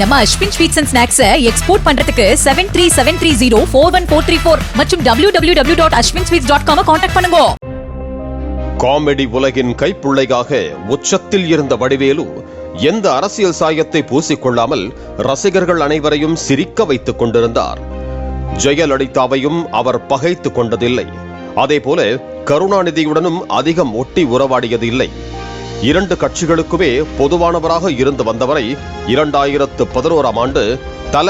நம்ம Ashwin sweets and snacks export பண்றதுக்கு 7373041434 மற்றும் www.ashwinsweets.com கான்டாக்ட் பண்ணுங்க. காமெடி உலகின் கைப்புள்ளையாக உச்சத்தில் இருந்த வடிவேலு எந்த அரசியல் சாயத்தை பூசிக்கொள்ளாமல் ரசிகர்கள் அனைவரையும் சிரிக்க வைத்துக் கொண்டிருந்தார். ஜெயலலிதாவையும் அவர் பகைத்துக் கொண்டதில்லை. அதேபோல கருணாநிதியுடனும் அதிகம் ஒட்டி உறவாடியது இல்லை. இரண்டு கட்சிகளுக்குமே பொதுவானவராக இருந்து வந்தவரை 2011ஆம் ஆண்டு தல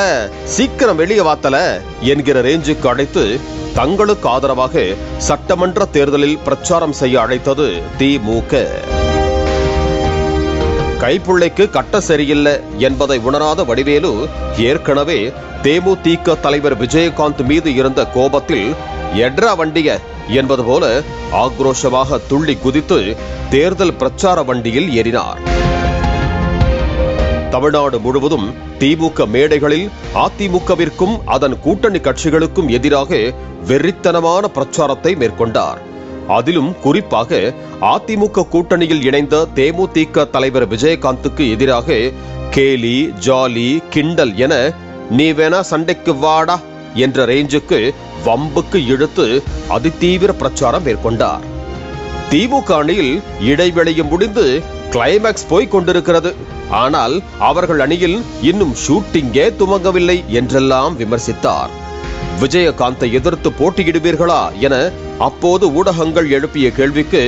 சீக்கிரம் வெளியே வாத்தல என்கிற ரேஞ்சுக்கு அழைத்து தங்களுக்கு ஆதரவாக சட்டமன்ற தேர்தலில் பிரச்சாரம் செய்ய அழைத்தது திமுக. கைப்புள்ளைக்கு கட்ட சரியில்லை என்பதை உணராத வடிவேலு ஏற்கனவே தேமுதிக தலைவர் விஜயகாந்த் மீது இருந்த கோபத்தில் எட்ரா வண்டிய என்பது போல ஆக்ரோஷமாக துள்ளி குதித்து தேர்தல் பிரச்சார வண்டியில் ஏறினார். தமிழ்நாடு முழுவதும் திமுக மேடைகளில் அதிமுகவிற்கும் அதன் கூட்டணி கட்சிகளுக்கும் எதிராக வெறித்தனமான பிரச்சாரத்தை மேற்கொண்டார். அதிலும் குறிப்பாக அதிமுக கூட்டணியில் இணைந்த தேமுதிக தலைவர் விஜயகாந்துக்கு எதிராக கேலி, ஜாலி, கிண்டல் என நீ வேணா சண்டைக்கு வாடா என்ற ரேஞ்சுக்கு வம்புக்கு இழுத்து அதிதீவிர பிரச்சாரம் மேற்கொண்டார். திமுக அணியில் இடைவெளியும் முடிந்து கிளைமேக்ஸ் போய் கொண்டிருக்கிறது, ஆனால் அவர்கள் அணியில் இன்னும் ஷூட்டிங்கே துவங்கவில்லை என்றெல்லாம் விமர்சித்தார். விஜயகாந்தை எதிர்த்து போட்டியிடுவீர்களா என அப்போது ஊடகங்கள் எழுப்பிய கேள்விக்கு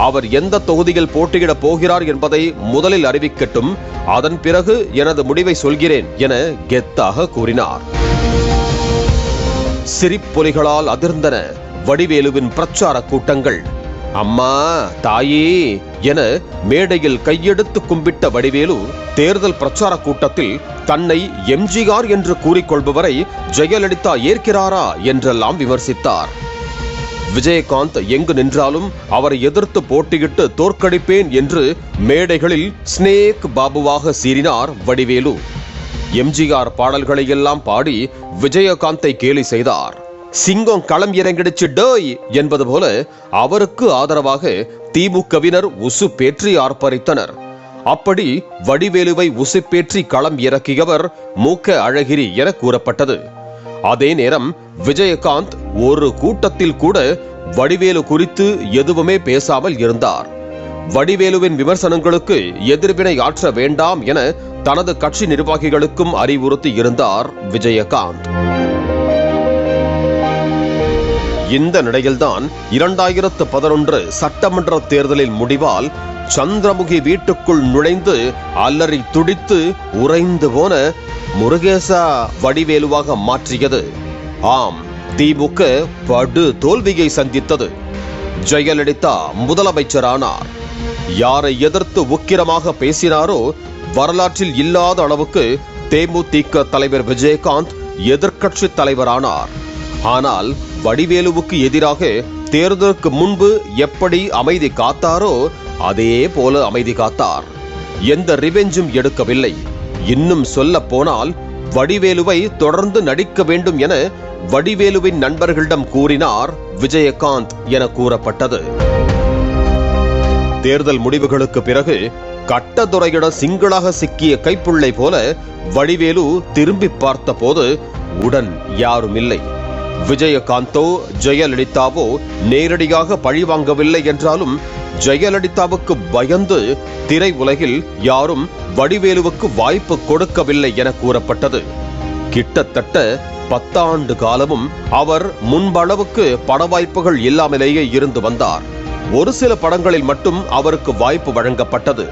அவர் எந்த தொகுதியில் போட்டியிட போகிறார் என்பதை முதலில் அறிவிக்கட்டும், அதன் பிறகு எனது முடிவை சொல்கிறேன் என கெத்தாக கூறினார். சிரிப்பொலிகளால் அதிர்ந்தன வடிவேலுவின் பிரச்சார கூட்டங்கள். அம்மா, தாயே என மேடையில் கையெடுத்து கும்பிட்ட வடிவேலு தேர்தல் பிரச்சார கூட்டத்தில் தன்னை எம்ஜிஆர் என்று கூறிக்கொள்பவரை ஜெயலலிதா ஏற்கிறாரா என்றெல்லாம் விமர்சித்தார். விஜயகாந்த் எங்கு நின்றாலும் அவரை எதிர்த்து போட்டியிட்டு தோற்கடிப்பேன் என்று மேடைகளில் ஸ்னேக் பாபுவாக சீறினார் வடிவேலு. எம்ஜிஆர் பாடல்களை எல்லாம் பாடி விஜயகாந்தை கேலி செய்தார். சிங்கம் களம் இறங்கிடுச்சு டோய் என்பது போல அவருக்கு ஆதரவாக திமுகவினர் உசுப்பேற்றி ஆர்ப்பரித்தனர். அப்படி வடிவேலுவை உசுப்பேற்றி களம் இறக்கியவர் மூக்க அழகிரி என கூறப்பட்டது. அதே நேரம் விஜயகாந்த் ஒரு கூட்டத்தில் கூட வடிவேலு குறித்து எதுவுமே பேசாமல் இருந்தார். வடிவேலுவின் விமர்சனங்களுக்கு எதிர்வினை ஆற்ற வேண்டாம் என தனது கட்சி நிர்வாகிகளுக்கும் அறிவுறுத்தி இருந்தார் விஜயகாந்த். இந்த நிலையில்தான் 2011 சட்டமன்ற தேர்தலின் முடிவால் சந்திரமுகி வீட்டுக்குள் நுழைந்து அலறி துடித்து உறைந்து போன முருகேசா வடிவேலுவாக மாற்றியது. ஆம், திமுக படு தோல்வியை சந்தித்தது. ஜெயலலிதா முதலமைச்சரானார். யாரை எதிர்த்து உக்கிரமாக பேசினாரோ வரலாற்றில் இல்லாத அளவுக்கு தேமுதிக தலைவர் விஜயகாந்த் எதிர்க்கட்சி தலைவரானார். ஆனால் வடிவேலுவுக்கு எதிராக தேர்தலுக்கு முன்பு எப்படி அமைதி காத்தாரோ அதே போல அமைதி காத்தார். எந்த ரிவெஞ்சும் எடுக்கவில்லை. இன்னும் சொல்ல போனால் வடிவேலுவை தொடர்ந்து நடிக்க வேண்டும் என வடிவேலுவின் நண்பர்களிடம் கூறினார் விஜயகாந்த் என கூறப்பட்டது. தேர்தல் முடிவுகளுக்கு பிறகு கட்டதுரையிடம் சிங்களாக சிக்கிய கைப்புள்ளை போல வடிவேலு திரும்பி பார்த்த போது உடன் யாரும் இல்லை. விஜயகாந்தோ ஜெயலலிதாவோ நேரடியாக பழிவாங்கவில்லை என்றாலும் ஜெயலலிதாவுக்கு பயந்து திரை உலகில் யாரும் வடிவேலுவுக்கு வாய்ப்பு கொடுக்கவில்லை என கூறப்பட்டது. கிட்டத்தட்ட 10 ஆண்டு காலமும் அவர் முன்பளவுக்கு பட வாய்ப்புகள் இல்லாமலேயே இருந்து வந்தார். ஒரு சில படங்களில் மட்டும் அவருக்கு வாய்ப்பு வழங்கப்பட்டது.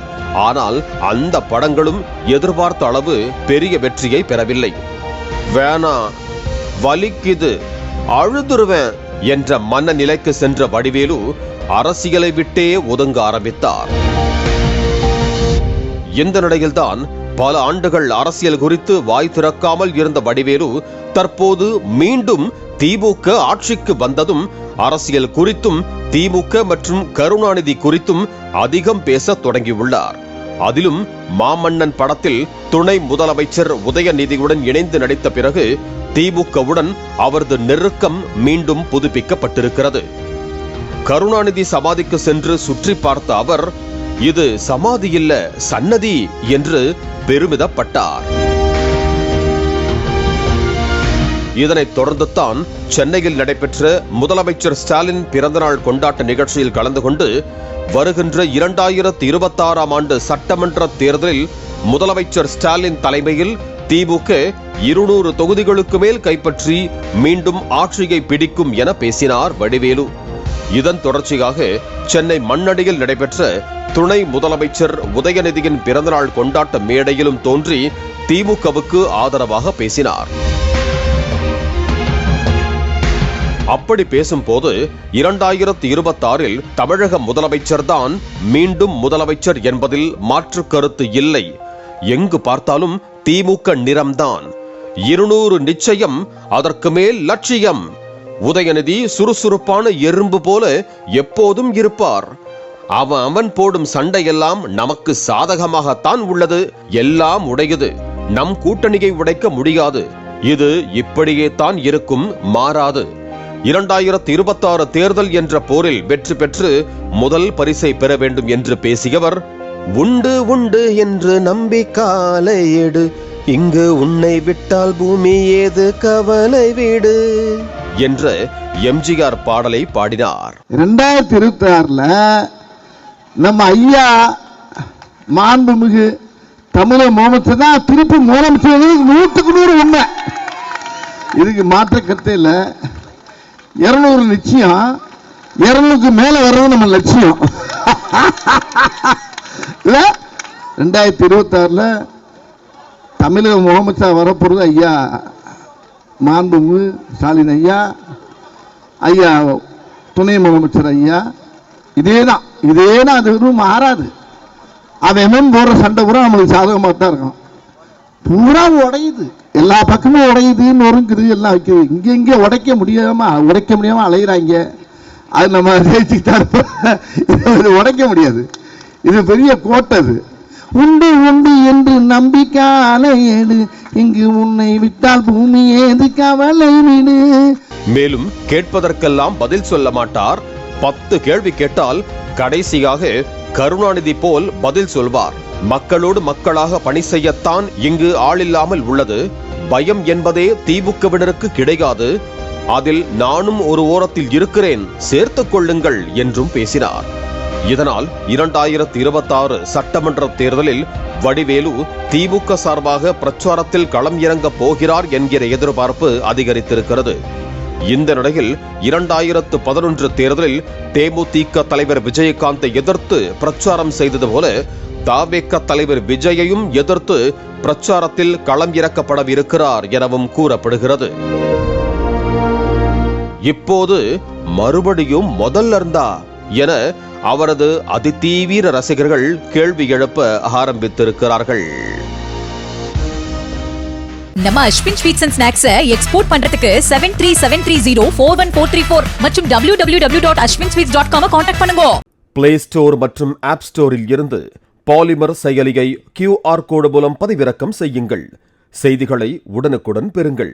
ஆனால் அந்த படங்களும் எதிர்பார்த்த அளவு பெரிய வெற்றியை பெறவில்லை. வேணா, வலிக்குது, அழுதுருவேன் என்ற மனநிலைக்கு சென்ற வடிவேலு அரசியலை விட்டே ஒதுங்க ஆரம்பித்தார். இந்த நிலையில்தான் பல ஆண்டுகள் அரசியல் குறித்து வாய் திறக்காமல் இருந்த வடிவேலு தற்போது மீண்டும் திமுக ஆட்சிக்கு வந்ததும் அரசியல் குறித்தும் திமுக மற்றும் கருணாநிதி குறித்தும் அதிகம் பேச தொடங்கியுள்ளார். அதிலும் மாமன்னன் படத்தில் துணை முதலமைச்சர் உதயநிதியுடன் இணைந்து நடித்த பிறகு திமுகவுடன் அவரது நெருக்கம் மீண்டும் புதுப்பிக்கப்பட்டிருக்கிறது. கருணாநிதி சமாதிக்கு சென்று சுற்றி பார்த்த அவர், இது சமாதி இல்ல, சன்னதி என்று பெருமிதப்பட்டார். இதனைத் தொடர்ந்துதான் சென்னையில் நடைபெற்ற முதலமைச்சர் ஸ்டாலின் பிறந்தநாள் கொண்டாட்ட நிகழ்ச்சியில் கலந்து கொண்டு வருகின்ற 2026ஆம் ஆண்டு சட்டமன்ற தேர்தலில் முதலமைச்சர் ஸ்டாலின் தலைமையில் திமுக 200 தொகுதிகளுக்கு மேல் கைப்பற்றி மீண்டும் ஆட்சியை பிடிக்கும் என பேசினார் வடிவேலு. இதன் தொடர்ச்சியாக சென்னை மண்ணடியில் நடைபெற்ற துணை முதலமைச்சர் உதயநிதியின் பிறந்தநாள் கொண்டாட்ட மேடையிலும் தோன்றி திமுகவுக்கு ஆதரவாக பேசினார். அப்படி பேசும்போது 2026இல் தமிழக முதலமைச்சர் தான் மீண்டும் முதலமைச்சர் என்பதில் மாற்று கருத்து இல்லை. எங்கு பார்த்தாலும் திமுக நிறம்தான். 200 நிச்சயம், அதற்கு மேல் லட்சியம். உதயநிதி சுறுசுறுப்பான எறும்பு போல எப்போதும் இருப்பார். அவன் போடும் சண்டையெல்லாம் நமக்கு சாதகமாகத்தான் உள்ளது. எல்லாம் உடையது. நம் கூட்டணியை உடைக்க முடியாது. இது இப்படியே தான் இருக்கும், மாறாது. 2026 தேர்தல் என்ற போரில் வெற்றி பெற்று முதல் பரிசை பெற வேண்டும் என்று பேசியவர், உண்டு உண்டு என்று நம்பி காலை எடு, இங்கு உன்னை விட்டால் பூமி ஏது கவலை வீடு என்ற எம்ஜிஆர் பாடலை பாடினார். 2026ல நம்ம ஐயா மாண்புமிகு தமிழக முதலமைச்சர் தான் திருப்பி முதலமைச்சர் 100% உண்மை. இதுக்கு மாற்ற கருத்து இல்ல. 200 நிச்சயம், 200க்கு மேல வர்றது நம்ம லட்சியம். 2026ல தமிழக முதலமைச்சர் வரப்போறது ஐயா மாண்புமிகு ஸ்டாலின் ஐயா, ஐயா துணை முதலமைச்சர் ஐயா. இதேதான் அது எதுவும் மாறாது. அவன் போடுற சண்டை பூரா நம்மளுக்கு சாதகமாக தான் இருக்கும். பூரா உடையுது, எல்லா பக்கமும் உடையுதுன்னு ஒருங்குது, எல்லாம் வைக்குது. இங்கே உடைக்க முடியாம அலையிறாங்க. அது நம்ம ஜெயிச்சுக்கிட்டா உடைக்க முடியாது. இது பெரிய கோட்டது. உண்டு உண்டு என்று நம்பிக்காலை ஏடு, இங்கு உன்னை விட்டால் பூமி ஏது கவலை வீடு. மேலும் கேட்பதற்கெல்லாம் பதில் சொல்ல மாட்டார். 10 கேள்வி கேட்டால் கடைசியாக கருணாநிதி போல் பதில் சொல்வார். மக்களோடு மக்களாக பணி செய்யத்தான் இங்கு ஆளில்லாமல் உள்ளது. பயம் என்பதே திமுகவினருக்கு கிடையாது. அதில் நானும் ஒரு ஓரத்தில் இருக்கிறேன், சேர்த்துக் கொள்ளுங்கள் என்றும் பேசினார். இதனால் 2026 சட்டமன்ற தேர்தலில் வடிவேலு திமுக சார்பாக பிரச்சாரத்தில் களம் இறங்க போகிறார் என்கிற எதிர்பார்ப்பு அதிகரித்திருக்கிறது. இந்த நிலையில் 2011 தேர்தலில் தேமுதிக தலைவர் விஜயகாந்தை எதிர்த்து பிரச்சாரம் செய்தது போல தவேக தலைவர் விஜயையும் எதிர்த்து பிரச்சாரத்தில் களம் இறக்கப்படவிருக்கிறார் எனவும் கூறப்படுகிறது. இப்போது மறுபடியும் முதல்ல இருந்தா என அவரது அதிதீவிர ரசிகர்கள் கேள்வி எழுப்ப ஆரம்பித்திருக்கிறார்கள். நம்ம அஸ்வின் ஸ்வீட்ஸ் அண்ட் ஸ்நாக்ஸை எக்ஸ்போர்ட் பண்றதுக்கு 7373041434 மற்றும் www.ashwinsweets.com கான்டாக்ட் பண்ணுங்க. பிளே ஸ்டோர் மற்றும் ஆப் ஸ்டோரில் இருந்து பாலிமர் செயலியை QR கோடு மூலம் பதிவிறக்கம் செய்யுங்கள். செய்திகளை உடனுக்குடன் பெறுங்கள்.